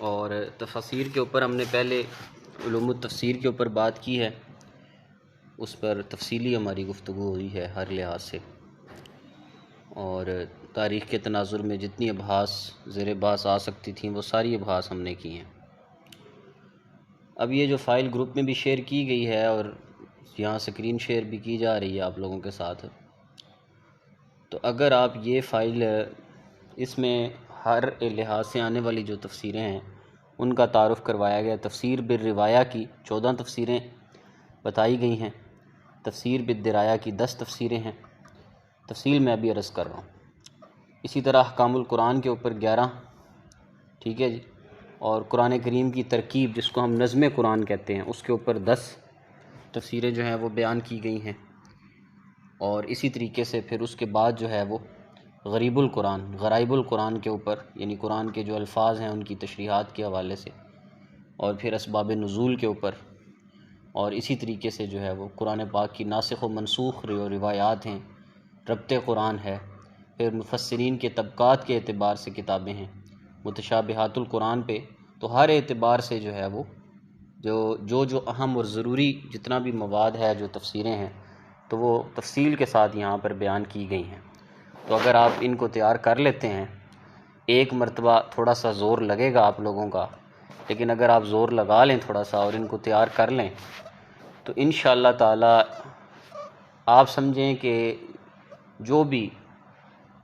اور تفاسیر کے اوپر ہم نے پہلے علوم التفسیر کے اوپر بات کی ہے، اس پر تفصیلی ہماری گفتگو ہوئی ہے ہر لحاظ سے، اور تاریخ کے تناظر میں جتنی ابحاث زیر بحث آ سکتی تھیں وہ ساری ابحاث ہم نے کی ہیں۔ اب یہ جو فائل گروپ میں بھی شیئر کی گئی ہے اور یہاں سکرین شیئر بھی کی جا رہی ہے آپ لوگوں کے ساتھ، تو اگر آپ یہ فائل اس میں ہر لحاظ سے آنے والی جو تفسیریں ہیں ان کا تعارف کروایا گیا۔ تفسیر بالروایہ کی 14 تفسیریں بتائی گئی ہیں، تفسیر بالدرایا کی 10 تفسیریں ہیں، تفصیل میں ابھی عرض کر رہا ہوں۔ اسی طرح احکام القرآن کے اوپر 11، ٹھیک ہے جی، اور قرآن کریم کی ترکیب جس کو ہم نظم قرآن کہتے ہیں اس کے اوپر 10 تفسیریں جو ہیں وہ بیان کی گئی ہیں، اور اسی طریقے سے پھر اس کے بعد جو ہے وہ غریب القرآن، غرائب القرآن کے اوپر، یعنی قرآن کے جو الفاظ ہیں ان کی تشریحات کے حوالے سے، اور پھر اسباب نزول کے اوپر، اور اسی طریقے سے جو ہے وہ قرآن پاک کی ناسخ و منسوخ روایات ہیں، ربط قرآن ہے، پھر مفسرین کے طبقات کے اعتبار سے کتابیں ہیں، متشابہات القرآن پہ، تو ہر اعتبار سے جو ہے وہ جو اہم اور ضروری جتنا بھی مواد ہے، جو تفسیریں ہیں، تو وہ تفصیل کے ساتھ یہاں پر بیان کی گئی ہیں۔ تو اگر آپ ان کو تیار کر لیتے ہیں، ایک مرتبہ تھوڑا سا زور لگے گا آپ لوگوں کا، لیکن اگر آپ زور لگا لیں تھوڑا سا اور ان کو تیار کر لیں تو انشاءاللہ تعالی آپ سمجھیں کہ جو بھی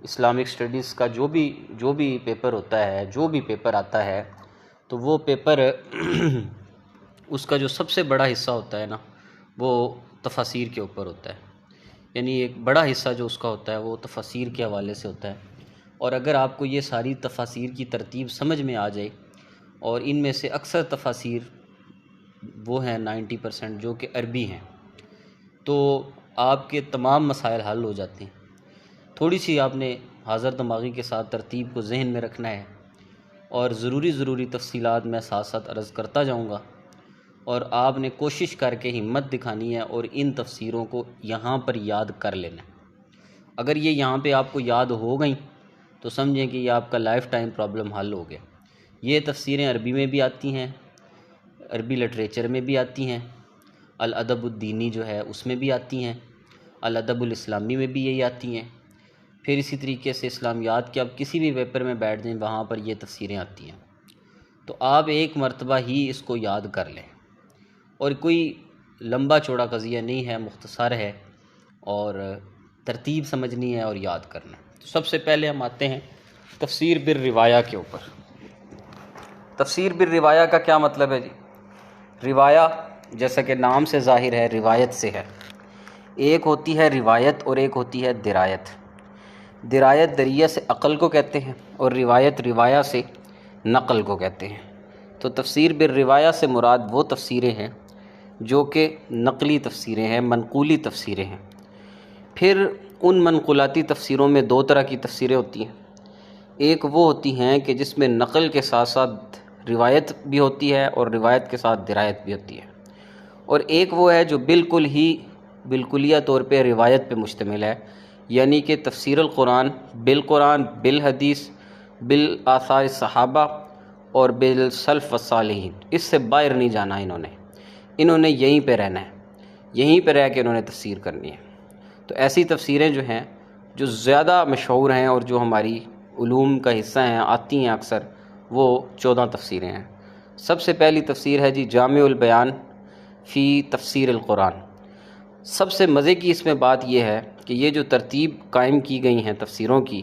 اسلامک اسٹڈیز کا جو بھی پیپر ہوتا ہے، جو بھی پیپر آتا ہے، تو وہ پیپر اس کا جو سب سے بڑا حصہ ہوتا ہے نا، وہ تفاسیر کے اوپر ہوتا ہے، یعنی ایک بڑا حصہ جو اس کا ہوتا ہے وہ تفاسیر کے حوالے سے ہوتا ہے۔ اور اگر آپ کو یہ ساری تفاسیر کی ترتیب سمجھ میں آ جائے، اور ان میں سے اکثر تفاسیر وہ ہیں 90% جو کہ عربی ہیں، تو آپ کے تمام مسائل حل ہو جاتے ہیں۔ تھوڑی سی آپ نے حاضر دماغی کے ساتھ ترتیب کو ذہن میں رکھنا ہے، اور ضروری تفصیلات میں ساتھ ساتھ عرض کرتا جاؤں گا، اور آپ نے کوشش کر کے ہمت دکھانی ہے اور ان تفسیروں کو یہاں پر یاد کر لینا ہے۔ اگر یہ یہاں پہ آپ کو یاد ہو گئیں تو سمجھیں کہ یہ آپ کا لائف ٹائم پرابلم حل ہو گیا۔ یہ تفسیریں عربی میں بھی آتی ہیں، عربی لٹریچر میں بھی آتی ہیں، الادب الدینی جو ہے اس میں بھی آتی ہیں، الادب الاسلامی میں بھی یہی آتی ہیں، پھر اسی طریقے سے اسلامیات کے اب کسی بھی پیپر میں بیٹھ جائیں وہاں پر یہ تفسیریں آتی ہیں۔ تو آپ ایک مرتبہ ہی اس کو یاد کر لیں، اور کوئی لمبا چوڑا قضیہ نہیں ہے، مختصر ہے، اور ترتیب سمجھنی ہے اور یاد کرنا ہے۔ تو سب سے پہلے ہم آتے ہیں تفسیر بالروایہ کے اوپر۔ تفسیر بالروایہ کا کیا مطلب ہے جی؟ روایہ جیسا کہ نام سے ظاہر ہے روایت سے ہے۔ ایک ہوتی ہے روایت اور ایک ہوتی ہے درایت۔ درایت دریہ سے عقل کو کہتے ہیں، اور روایت روایہ سے نقل کو کہتے ہیں۔ تو تفسیر بالروایہ سے مراد وہ تفسیریں ہیں جو کہ نقلی تفسیریں ہیں، منقولی تفسیریں ہیں۔ پھر ان منقولاتی تفسیروں میں 2 طرح کی تفسیریں ہوتی ہیں۔ ایک وہ ہوتی ہیں کہ جس میں نقل کے ساتھ ساتھ روایت بھی ہوتی ہے اور روایت کے ساتھ درایت بھی ہوتی ہے، اور ایک وہ ہے جو بالکلیہ طور پہ روایت پہ مشتمل ہے، یعنی کہ تفسیر القرآن بالقرآن، بالحدیث، بالآثار صحابہ اور بالسلف والصالحین۔ اس سے باہر نہیں جانا انہوں نے یہیں پہ رہنا ہے، یہیں پہ رہ کے انہوں نے تفسیر کرنی ہے۔ تو ایسی تفسیریں جو ہیں جو زیادہ مشہور ہیں اور جو ہماری علوم کا حصہ ہیں، آتی ہیں اکثر، وہ 14 تفسیریں ہیں۔ سب سے پہلی تفسیر ہے جی جامع البیان فی تفسیر القرآن۔ سب سے مزے کی اس میں بات یہ ہے کہ یہ جو ترتیب قائم کی گئی ہیں تفسیروں کی،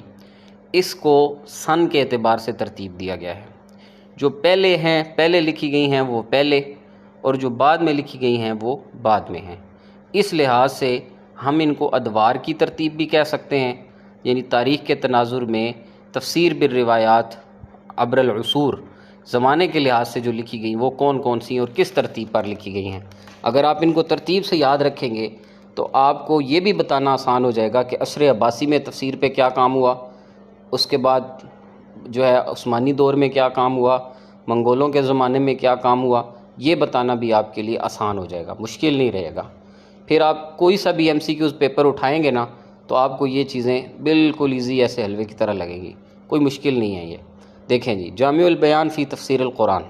اس کو سن کے اعتبار سے ترتیب دیا گیا ہے۔ جو پہلے لکھی گئی ہیں وہ پہلے، اور جو بعد میں لکھی گئی ہیں وہ بعد میں ہیں۔ اس لحاظ سے ہم ان کو ادوار کی ترتیب بھی کہہ سکتے ہیں، یعنی تاریخ کے تناظر میں تفسیر بالروایات عبر العصور، زمانے کے لحاظ سے جو لکھی گئی وہ کون سی اور کس ترتیب پر لکھی گئی ہیں۔ اگر آپ ان کو ترتیب سے یاد رکھیں گے تو آپ کو یہ بھی بتانا آسان ہو جائے گا کہ عصر عباسی میں تفسیر پہ کیا کام ہوا، اس کے بعد جو ہے عثمانی دور میں کیا کام ہوا، منگولوں کے زمانے میں کیا کام ہوا، یہ بتانا بھی آپ کے لیے آسان ہو جائے گا، مشکل نہیں رہے گا۔ پھر آپ کوئی سا بھی MCQs پیپر اٹھائیں گے نا تو آپ کو یہ چیزیں بالکل ایزی ایسے حلوے کی طرح لگیں گی، کوئی مشکل نہیں ہے یہ۔ دیکھیں جی، جامع البیان فی تفسیر القرآن،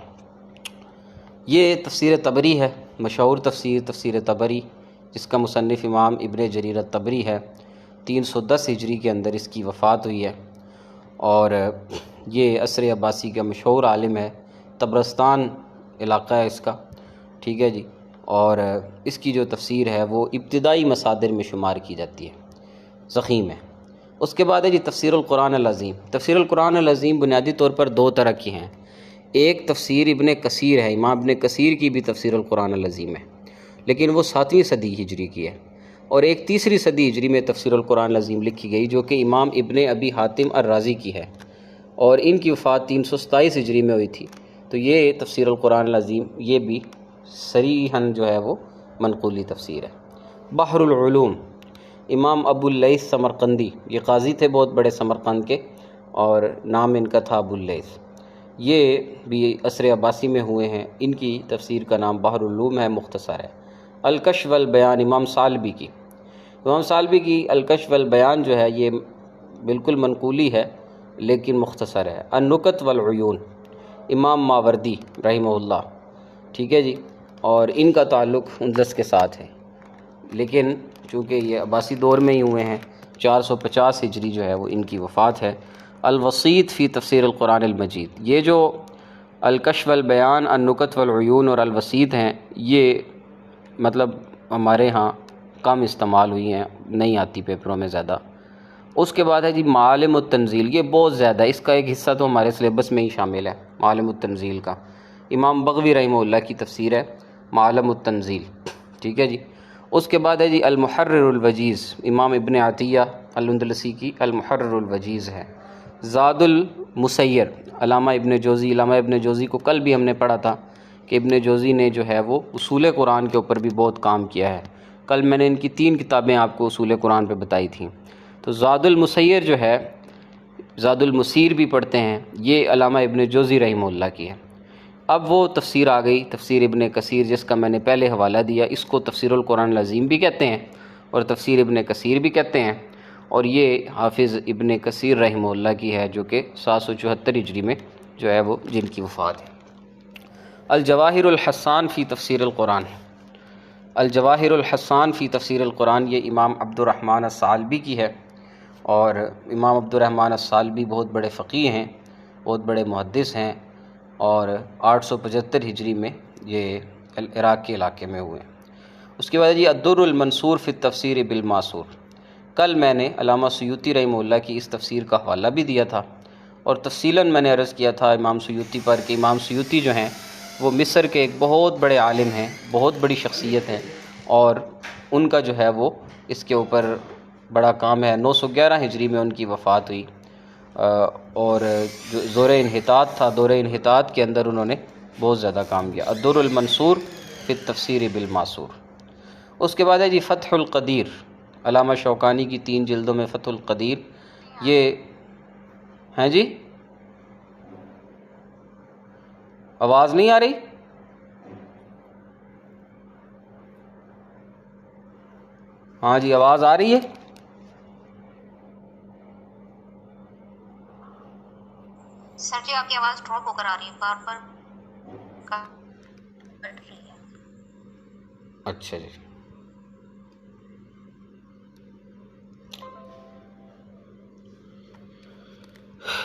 یہ تفسیر طبری ہے، مشہور تفسیر طبری، جس کا مصنف امام ابن جریر الطبری ہے۔ 310 ہجری کے اندر اس کی وفات ہوئی ہے، اور یہ عصر عباسی کا مشہور عالم ہے، طبرستان علاقہ ہے اس کا، ٹھیک ہے جی۔ اور اس کی جو تفسیر ہے وہ ابتدائی مصادر میں شمار کی جاتی ہے، ضخیم ہے۔ اس کے بعد ہے جی تفسیر القرآن العظیم۔ تفسیر القرآن العظیم بنیادی طور پر دو طرح کی ہیں، ایک تفسیر ابن کثیر ہے، امام ابن کثیر کی بھی تفسیر القرآن العظیم ہے، لیکن وہ 7ویں صدی ہجری کی ہے، اور ایک تیسری صدی ہجری میں تفسیر القرآن العظیم لکھی گئی جو کہ امام ابن ابی حاتم الرازی کی ہے، اور ان کی وفات 327 ہجری میں ہوئی تھی۔ تو یہ تفسیر القرآن العظیم یہ بھی صریحاً جو ہے وہ منقولی تفسیر ہے۔ بحر العلوم، امام ابو اللیث سمرقندی، یہ قاضی تھے بہت بڑے سمرقند کے، اور نام ان کا تھا ابو اللیث، یہ بھی عصر عباسی میں ہوئے ہیں۔ ان کی تفسیر کا نام بحر العلوم ہے، مختصر ہے۔ الکشف والبیان، امام ثعلبی کی الکشف والبیان جو ہے یہ بالکل منقولی ہے لیکن مختصر ہے۔ النکت والعیون، امام ماوردی رحمہ اللہ، ٹھیک ہے جی، اور ان کا تعلق اندلس کے ساتھ ہے، لیکن چونکہ یہ عباسی دور میں ہی ہوئے ہیں، 450 ہجری جو ہے وہ ان کی وفات ہے۔ الوسیط فی تفسیر القرآن المجید، یہ جو الکشف والبیان، النکت والعیون اور الوسیط ہیں، یہ مطلب ہمارے ہاں کم استعمال ہوئی ہیں، نہیں آتی پیپروں میں زیادہ۔ اس کے بعد ہے جی معالم التنزیل، یہ بہت زیادہ، اس کا ایک حصہ تو ہمارے سلیبس میں ہی شامل ہے، معالم التنزیل کا، امام بغوی رحمہ اللہ کی تفسیر ہے معالم التنزیل، ٹھیک ہے جی۔ اس کے بعد ہے جی المحرر الوجیز، امام ابن عطیہ الاندلسی کی المحرر الوجیز ہے۔ زاد المسیر، علامہ ابن جوزی کو کل بھی ہم نے پڑھا تھا کہ ابن جوزی نے جو ہے وہ اصول قرآن کے اوپر بھی بہت کام کیا ہے، کل میں نے ان کی 3 کتابیں آپ کو اصول قرآن پہ بتائی تھیں۔ تو زاد المسیر جو ہے، زاد المسیر بھی پڑھتے ہیں، یہ علامہ ابن جوزی رحمہ اللہ کی ہے۔ اب وہ تفسیر آ گئی، تفسیر ابن کثیر، جس کا میں نے پہلے حوالہ دیا، اس کو تفسیر القرآن العظیم بھی کہتے ہیں اور تفسیر ابن کثیر بھی کہتے ہیں، اور یہ حافظ ابن کثیر رحمہ اللہ کی ہے، جو کہ 774 ہجری میں جو ہے وہ جن کی وفات ہے۔ الجواہر الحسان فی تفسیر القرآن، الجواہر الحسان فی تفسیر القرآن، یہ امام عبد الرحمن الثعلبی کی ہے، اور امام عبد الرحمن الثعلبی بہت بڑے فقیہ ہیں، بہت بڑے محدث ہیں، اور 875 ہجری میں یہ عراق کے علاقے میں ہوئے۔ اس کے بعد یہ الدر المنصور فی التفسیر بالماسور، کل میں نے علامہ سیوطی رحمہ اللہ کی اس تفسیر کا حوالہ بھی دیا تھا، اور تفصیلاً میں نے عرض کیا تھا امام سیوطی پر کہ امام سیوطی جو ہیں وہ مصر کے ایک بہت بڑے عالم ہیں، بہت بڑی شخصیت ہیں، اور ان کا جو ہے وہ اس کے اوپر بڑا کام ہے۔ 911 ہجری میں ان کی وفات ہوئی، اور جو دور انحطاط تھا، دور انحطاط کے اندر انہوں نے بہت زیادہ کام کیا۔ الدر المنصور فی التفسیر بالماسور۔ اس کے بعد ہے جی فتح القدیر، علامہ شوکانی کی 3 جلدوں میں فتح القدیر، یہ ہیں جی، آواز نہیں آ رہی؟ ہاں جی، آواز آ رہی ہے؟ سر جی آپ کی آواز ڈراپ ہو کر آ رہی ہے، بار بار کٹ رہی ہے۔ اچھا جی،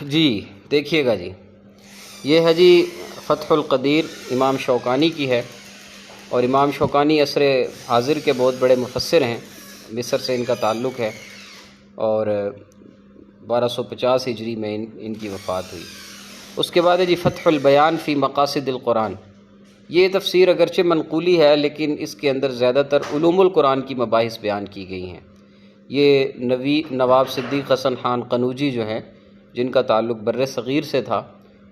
جی دیکھیے گا جی، یہ ہے جی فتح القدیر، امام شوکانی کی ہے، اور امام شوکانی عصر حاضر کے بہت بڑے مفسر ہیں، مصر سے ان کا تعلق ہے، اور 1250 ہجری میں ان کی وفات ہوئی۔ اس کے بعد ہے جی فتح البیان فی مقاصد القرآن، یہ تفسیر اگرچہ منقولی ہے لیکن اس کے اندر زیادہ تر علوم القرآن کی مباحث بیان کی گئی ہیں۔ یہ نواب صدیق حسن خان قنوجی جو ہیں، جن کا تعلق بر صغیر سے تھا،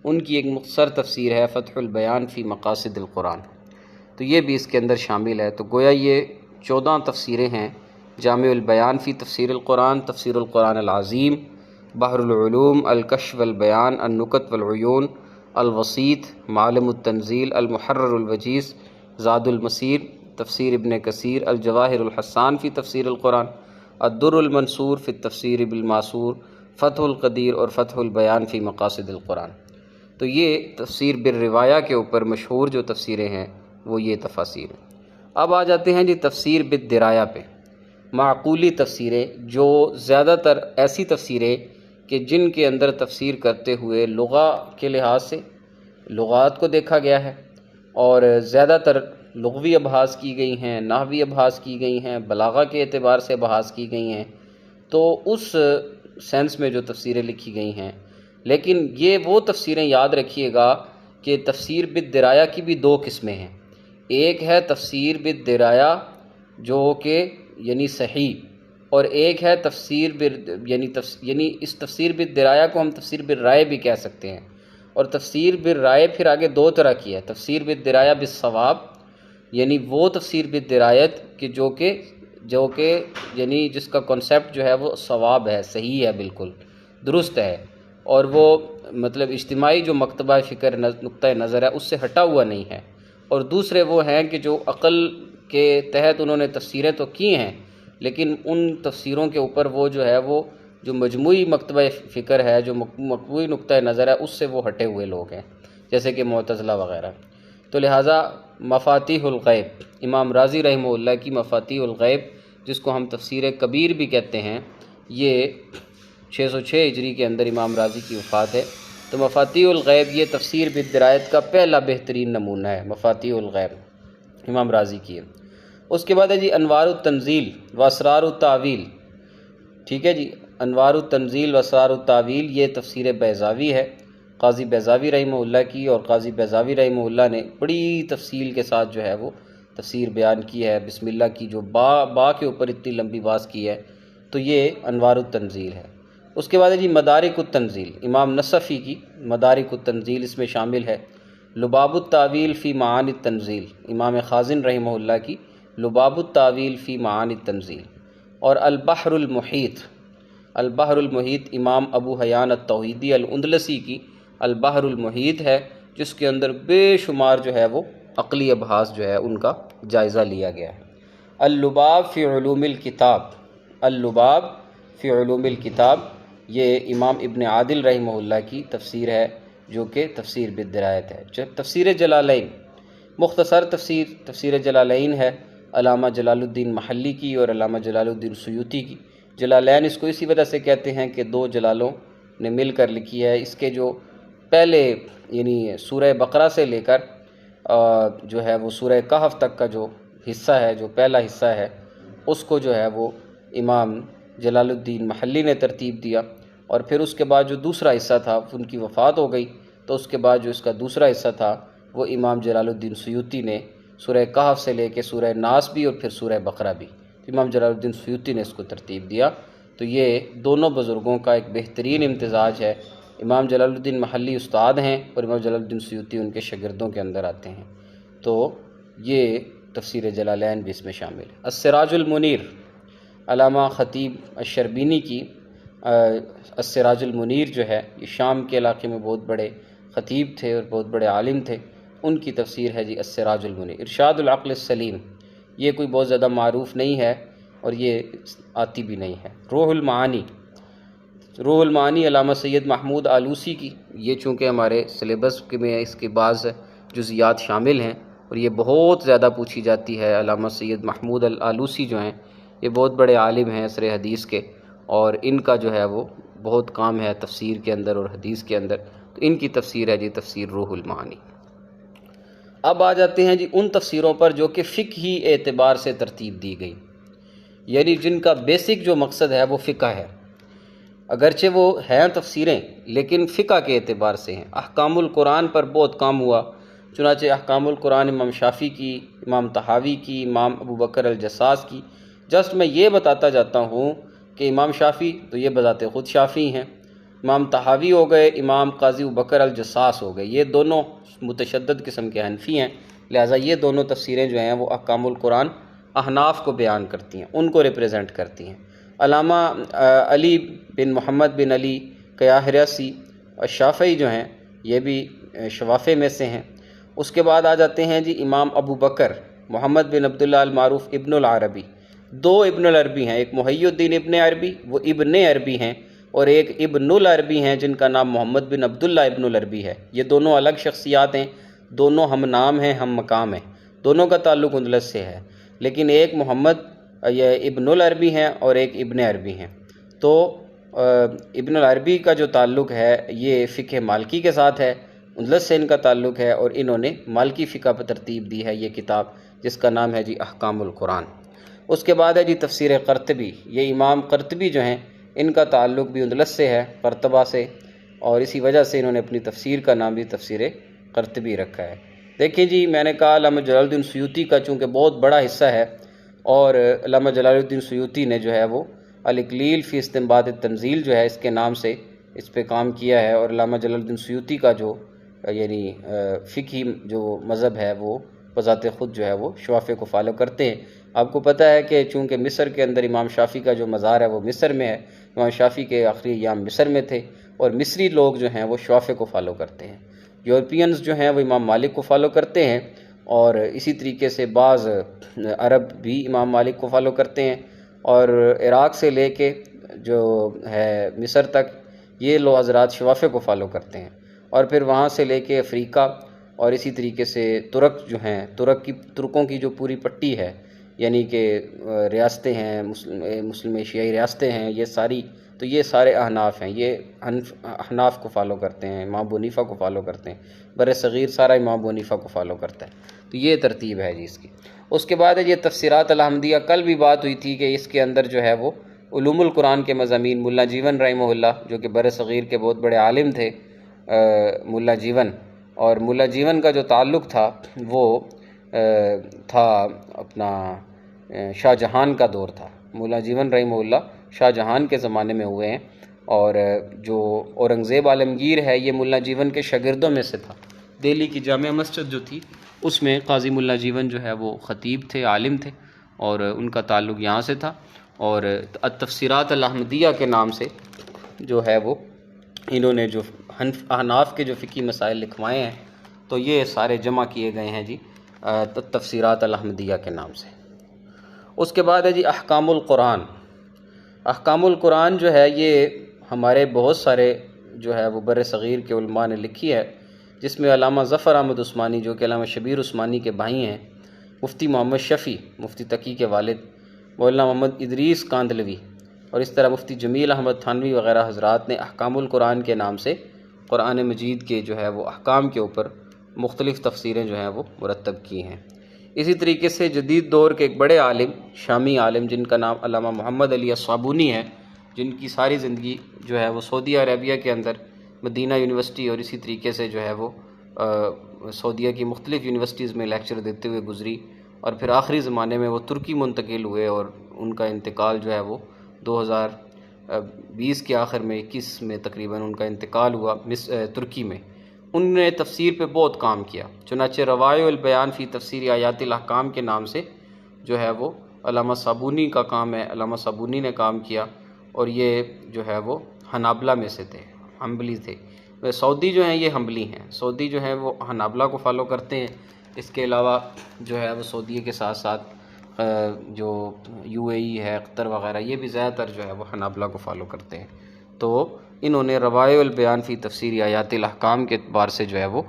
ان کی ایک مختصر تفسیر ہے فتح البیان فی مقاصد القرآن، تو یہ بھی اس کے اندر شامل ہے۔ تو گویا یہ 14 تفسیریں ہیں، جامع البیان فی تفسیر القرآن، تفسیر القرآن العظیم، بحر العلوم، الکشف والبیان، النکت والعیون، الوسیط، معالم التنزیل، المحرر الوجیز، زاد المسیر، تفسیر ابن کثیر، الجواہر الحسان فی تفسیر القرآن، الدر المنصور فی التفسیر بالماسور، فتح القدیر اور فتح البیان فی مقاصد القرآن۔ تو یہ تفسیر بالروایہ کے اوپر مشہور جو تفسیریں ہیں وہ یہ تفاسیر ہیں۔ اب آ جاتے ہیں جی تفسیر بالدرایا پہ، معقولی تفسیریں، جو زیادہ تر ایسی تفسیریں کہ جن کے اندر تفسیر کرتے ہوئے لغہ کے لحاظ سے لغات کو دیکھا گیا ہے، اور زیادہ تر لغوی ابحاث کی گئی ہیں، نحوی ابحاث کی گئی ہیں، بلاغہ کے اعتبار سے ابحاث کی گئی ہیں، تو اس سینس میں جو تفسیریں لکھی گئی ہیں۔ لیکن یہ وہ تفسیریں یاد رکھیے گا کہ تفسیر بالدرایا کی بھی دو قسمیں ہیں۔ ایک ہے تفسیر بالدرایا جو کہ یعنی صحیح، اور ایک ہے تفسیر یعنی اس تفسیر بالدرایا کو ہم تفسیر بالرائے بھی کہہ سکتے ہیں۔ اور تفسیر بالرائے پھر آگے دو طرح کی ہے، تفسیر بالدرایا بالصواب، یعنی وہ تفسیر بالدرایت کہ جو کہ یعنی جس کا کنسیپٹ جو ہے وہ صواب ہے، صحیح ہے، بالکل درست ہے، اور وہ مطلب اجتماعی جو مکتبہ فکر نقطہ نظر ہے اس سے ہٹا ہوا نہیں ہے۔ اور دوسرے وہ ہیں کہ جو عقل کے تحت انہوں نے تفسیریں تو کی ہیں، لیکن ان تفسیروں کے اوپر وہ جو ہے وہ جو مجموعی مکتبہ فکر ہے، جو مجموعی نقطہ نظر ہے، اس سے وہ ہٹے ہوئے لوگ ہیں، جیسے کہ معتزلہ وغیرہ۔ تو لہٰذا مفاتیح الغیب، امام رازی رحمہ اللہ کی مفاتیح الغیب، جس کو ہم تفسیر کبیر بھی کہتے ہیں، یہ 606 ہجری کے اندر امام رازی کی وفات ہے۔ تو مفاتیح الغیب یہ تفسیر بالدرایت کا پہلا بہترین نمونہ ہے، مفاتیح الغیب امام رازی کی ہے۔ اس کے بعد ہے جی انوار التنزیل و اسرار التاویل، ٹھیک ہے جی، انوار التنزیل و اسرار التاویل یہ تفسیر بیضاوی ہے، قاضی بیضاوی رحمہ اللہ کی، اور قاضی بیضاوی رحمہ اللہ نے بڑی تفصیل کے ساتھ جو ہے وہ تفسیر بیان کی ہے، بسم اللہ کی جو با کے اوپر اتنی لمبی باز کی ہے، تو یہ انوار التنزیل ہے۔ اس کے بعد ہے جی مدارک التنزیل، امام نصفی کی مدارک التنزیل اس میں شامل ہے۔ لباب التاویل فی معانی التنزیل، امام خازن رحمہ اللہ کی لباب التاویل فی معانی التنزیل۔ اور البحر المحیط، البحر المحیط امام ابو حیان التوحیدی الاندلسی کی البحر المحیط ہے، جس کے اندر بے شمار جو ہے وہ عقلی ابحاث جو ہے ان کا جائزہ لیا گیا ہے۔ اللباب فی علوم الکتاب، اللباب فی علوم الکتاب یہ امام ابن عادل رحمہ اللہ کی تفسیر ہے، جو کہ تفسیر بالدرایت ہے۔ تفسیر جلالین، مختصر تفسیر جلالین ہے علامہ جلال الدین محلی کی اور علامہ جلال الدین سیوطی کی۔ جلالین اس کو اسی وجہ سے کہتے ہیں کہ دو جلالوں نے مل کر لکھی ہے۔ اس کے جو پہلے یعنی سورہ بقرہ سے لے کر جو ہے وہ سورہ کہف تک کا جو حصہ ہے، جو پہلا حصہ ہے، اس کو جو ہے وہ امام جلال الدین محلی نے ترتیب دیا، اور پھر اس کے بعد جو دوسرا حصہ تھا ان کی وفات ہو گئی، تو اس کے بعد جو اس کا دوسرا حصہ تھا وہ امام جلال الدین سیوطی نے سورہ کہف سے لے کے سورہ ناس بھی اور پھر سورہ بقرہ بھی، امام جلال الدین سیوطی نے اس کو ترتیب دیا۔ تو یہ دونوں بزرگوں کا ایک بہترین امتزاج ہے۔ امام جلال الدین محلی استاد ہیں اور امام جلال الدین سیوطی ان کے شاگردوں کے اندر آتے ہیں۔ تو یہ تفسیر جلالین بھی اس میں شامل ہے۔ السراج المنیر، علامہ خطیب الشربینی کی السراج المنیر جو ہے، یہ شام کے علاقے میں بہت بڑے خطیب تھے اور بہت بڑے عالم تھے، ان کی تفسیر ہے جی السراج المنیر۔ ارشاد العقل السلیم یہ کوئی بہت زیادہ معروف نہیں ہے اور یہ آتی بھی نہیں ہے۔ روح المعانی، روح المعانی علامہ سید محمود آلوسی کی، یہ چونکہ ہمارے سلیبس میں اس کے بعض جزیات شامل ہیں اور یہ بہت زیادہ پوچھی جاتی ہے۔ علامہ سید محمود آلوسی جو ہیں یہ بہت بڑے عالم ہیں عصر حدیث کے، اور ان کا جو ہے وہ بہت کام ہے تفسیر کے اندر اور حدیث کے اندر، تو ان کی تفسیر ہے جی تفسیر روح المعانی۔ اب آ جاتے ہیں جی ان تفسیروں پر جو کہ فقہی اعتبار سے ترتیب دی گئی، یعنی جن کا بیسک جو مقصد ہے وہ فقہ ہے، اگرچہ وہ ہیں تفسیریں لیکن فقہ کے اعتبار سے ہیں۔ احکام القرآن پر بہت کام ہوا، چنانچہ احکام القرآن امام شافعی کی، امام طحاوی کی، امام ابو بکر الجساس کی۔ جسٹ میں یہ بتاتا جاتا ہوں کہ امام شافعی تو یہ بذات خود شافعی ہیں، امام طحاوی ہو گئے، امام قاضی ابو بکر الجساس ہو گئے، یہ دونوں متشدد قسم کے حنفی ہیں، لہٰذا یہ دونوں تفسیریں جو ہیں وہ احکام القرآن احناف کو بیان کرتی ہیں، ان کو ریپریزنٹ کرتی ہیں۔ علامہ علی بن محمد بن علی قیاحرسی شافعی جو ہیں یہ بھی شوافع میں سے ہیں۔ اس کے بعد آ جاتے ہیں جی امام ابو بکر محمد بن عبداللہ المعروف ابن العربی، دو ابن العربی ہیں، ایک محی الدین ابن عربی، وہ ابن عربی ہیں، اور ایک ابن العربی ہیں جن کا نام محمد بن عبداللہ ابن العربی ہے۔ یہ دونوں الگ شخصیات ہیں، دونوں ہم نام ہیں، ہم مقام ہیں، دونوں کا تعلق اندلس سے ہے، لیکن ایک محمد یہ ابن العربی ہیں اور ایک ابن عربی ہیں۔ تو ابن العربی کا جو تعلق ہے یہ فقہ مالکی کے ساتھ ہے، اندلس سے ان کا تعلق ہے، اور انہوں نے مالکی فقہ پر ترتیب دی ہے یہ کتاب جس کا نام ہے جی احکام القرآن۔ اس کے بعد ہے جی تفسیر قرطبی۔ یہ امام قرطبی جو ہیں ان کا تعلق بھی اندلس سے ہے، قرطبہ سے، اور اسی وجہ سے انہوں نے اپنی تفسیر کا نام بھی تفسیر قرطبی رکھا ہے۔ دیکھیں جی، میں نے کہا علامہ جلال الدین سیوطی کا چونکہ بہت بڑا حصہ ہے، اور علامہ جلال الدین سیوطی نے جو ہے وہ الاکلیل فی استنباط التنزیل جو ہے اس کے نام سے اس پہ کام کیا ہے، اور علامہ جلال الدین سیوطی کا جو یعنی فقہی جو مذہب ہے وہ بذات خود جو ہے وہ شوافے کو فالو کرتے ہیں۔ آپ کو پتہ ہے کہ چونکہ مصر کے اندر امام شافعی کا جو مزار ہے وہ مصر میں ہے، امام شافعی کے آخری ایام مصر میں تھے، اور مصری لوگ جو ہیں وہ شوافے کو فالو کرتے ہیں۔ یورپینز جو ہیں وہ امام مالک کو فالو کرتے ہیں، اور اسی طریقے سے بعض عرب بھی امام مالک کو فالو کرتے ہیں، اور عراق سے لے کے جو ہے مصر تک یہ لوگ حضرات شوافے کو فالو کرتے ہیں، اور پھر وہاں سے لے کے افریقہ اور اسی طریقے سے ترک جو ہیں، ترکوں کی جو پوری پٹی ہے، یعنی کہ ریاستیں ہیں، مسلم ایشیائی ریاستیں ہیں، یہ ساری، تو یہ سارے احناف ہیں، یہ احناف کو فالو کرتے ہیں، امام ابو حنیفہ کو فالو کرتے ہیں، بر صغیر سارا امام ابو حنیفہ کو فالو کرتا ہے۔ تو یہ ترتیب ہے جی اس کی۔ اس کے بعد ہے یہ تفسیرات الحمدیہ۔ کل بھی بات ہوئی تھی کہ اس کے اندر جو ہے وہ علوم القرآن کے مضامین، ملا جیون رحمہ اللہ جو کہ بر صغیر کے بہت بڑے عالم تھے، ملا جیون، اور ملا جیون کا جو تعلق تھا وہ تھا اپنا شاہ جہان کا دور تھا۔ ملا جیون رحمہ اللہ شاہ جہان کے زمانے میں ہوئے ہیں، اور جو اورنگزیب عالمگیر ہے یہ ملا جیون کے شاگردوں میں سے تھا۔ دہلی کی جامع مسجد جو تھی اس میں قاضی ملا جیون جو ہے وہ خطیب تھے، عالم تھے، اور ان کا تعلق یہاں سے تھا، اور التفسیرات الاحمدیہ کے نام سے جو ہے وہ انہوں نے جو احناف کے جو فقہی مسائل لکھوائے ہیں تو یہ سارے جمع کیے گئے ہیں جی تفسیرات الاحمدیہ کے نام سے۔ اس کے بعد ہے جی احکام القرآن۔ احکام القرآن جو ہے یہ ہمارے بہت سارے جو ہے وہ بر صغیر کے علماء نے لکھی ہے، جس میں علامہ ظفر احمد عثمانی جو کہ علامہ شبیر عثمانی کے بھائی ہیں، مفتی محمد شفیع مفتی تقی کے والد، مولانا محمد ادریس کاندلوی، اور اس طرح مفتی جمیل احمد تھانوی وغیرہ حضرات نے احکام القرآن کے نام سے قرآن مجید کے جو ہے وہ احکام کے اوپر مختلف تفسیریں جو ہیں وہ مرتب کی ہیں۔ اسی طریقے سے جدید دور کے ایک بڑے عالم، شامی عالم جن کا نام علامہ محمد علی الصابونی ہے، جن کی ساری زندگی جو ہے وہ سعودی عربیہ کے اندر مدینہ یونیورسٹی اور اسی طریقے سے جو ہے وہ سعودیہ کی مختلف یونیورسٹیز میں لیکچر دیتے ہوئے گزری، اور پھر آخری زمانے میں وہ ترکی منتقل ہوئے، اور ان کا انتقال جو ہے وہ 2020 کے آخر میں 21 میں تقریباً ان کا انتقال ہوا ترکی میں۔ انہوں نے تفسیر پہ بہت کام کیا، چنانچہ روائع البیان فی تفسیر آیات الاحکام کے نام سے جو ہے وہ علامہ صابونی کا کام ہے، علامہ صابونی نے کام کیا، اور یہ جو ہے وہ حنابلہ میں سے تھے، حنبلی تھے۔ سعودی جو ہیں یہ حنبلی ہیں، سعودی جو ہیں وہ حنابلہ کو فالو کرتے ہیں۔ اس کے علاوہ جو ہے وہ سعودی کے ساتھ ساتھ جو UAE ہے، قطر وغیرہ، یہ بھی زیادہ تر جو ہے وہ حنابلہ کو فالو کرتے ہیں۔ تو انہوں نے روائع البیان فی تفسیر آیات الاحکام کے اعتبار سے جو ہے وہ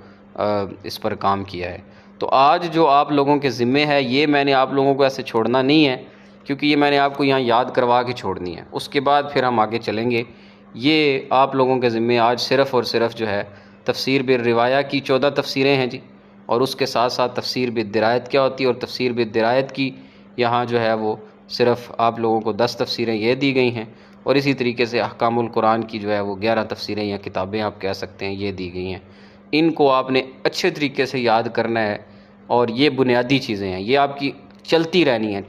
اس پر کام کیا ہے۔ تو آج جو آپ لوگوں کے ذمے ہے، یہ میں نے آپ لوگوں کو ایسے چھوڑنا نہیں ہے، کیونکہ یہ میں نے آپ کو یہاں یاد کروا کے چھوڑنی ہے، اس کے بعد پھر ہم آگے چلیں گے۔ یہ آپ لوگوں کے ذمے آج صرف اور صرف جو ہے تفسیر بالروایہ کی 14 تفسیریں ہیں جی، اور اس کے ساتھ ساتھ تفسیر بالدرایت کیا ہوتی ہے، اور تفسیر بالدرایت کی یہاں جو ہے وہ صرف آپ لوگوں کو 10 تفسیریں یہ دی گئی ہیں، اور اسی طریقے سے احکام القرآن کی جو ہے وہ 11 تفسیریں یا کتابیں آپ کہہ سکتے ہیں یہ دی گئی ہیں۔ ان کو آپ نے اچھے طریقے سے یاد کرنا ہے، اور یہ بنیادی چیزیں ہیں، یہ آپ کی چلتی رہنی ہیں۔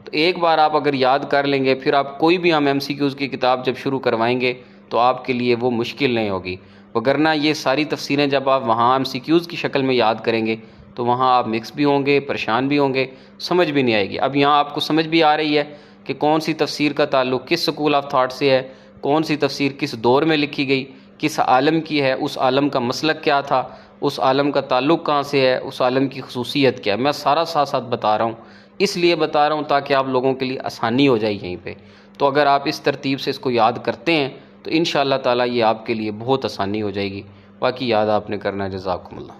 تو ایک بار آپ اگر یاد کر لیں گے، پھر آپ کوئی بھی ہم MCQs کی کتاب جب شروع کروائیں گے تو آپ کے لیے وہ مشکل نہیں ہوگی، وگرنہ یہ ساری تفسیریں جب آپ وہاں MCQs کی شکل میں یاد کریں گے تو وہاں آپ مکس بھی ہوں گے، پریشان بھی ہوں گے، سمجھ بھی نہیں آئے گی۔ اب یہاں آپ کو سمجھ بھی آ رہی ہے کہ کون سی تفسیر کا تعلق کس سکول آف تھاٹ سے ہے، کون سی تفسیر کس دور میں لکھی گئی، کس عالم کی ہے، اس عالم کا مسلک کیا تھا، اس عالم کا تعلق کہاں سے ہے، اس عالم کی خصوصیت کیا ہے۔ میں سارا ساتھ ساتھ بتا رہا ہوں، اس لیے بتا رہا ہوں تاکہ آپ لوگوں کے لیے آسانی ہو جائے یہیں پہ۔ تو اگر آپ اس ترتیب سے اس کو یاد کرتے ہیں تو انشاءاللہ تعالیٰ یہ آپ کے لیے بہت آسانی ہو جائے گی۔ باقی یاد آپ نے کرنا ہے۔ جزاکم اللہ۔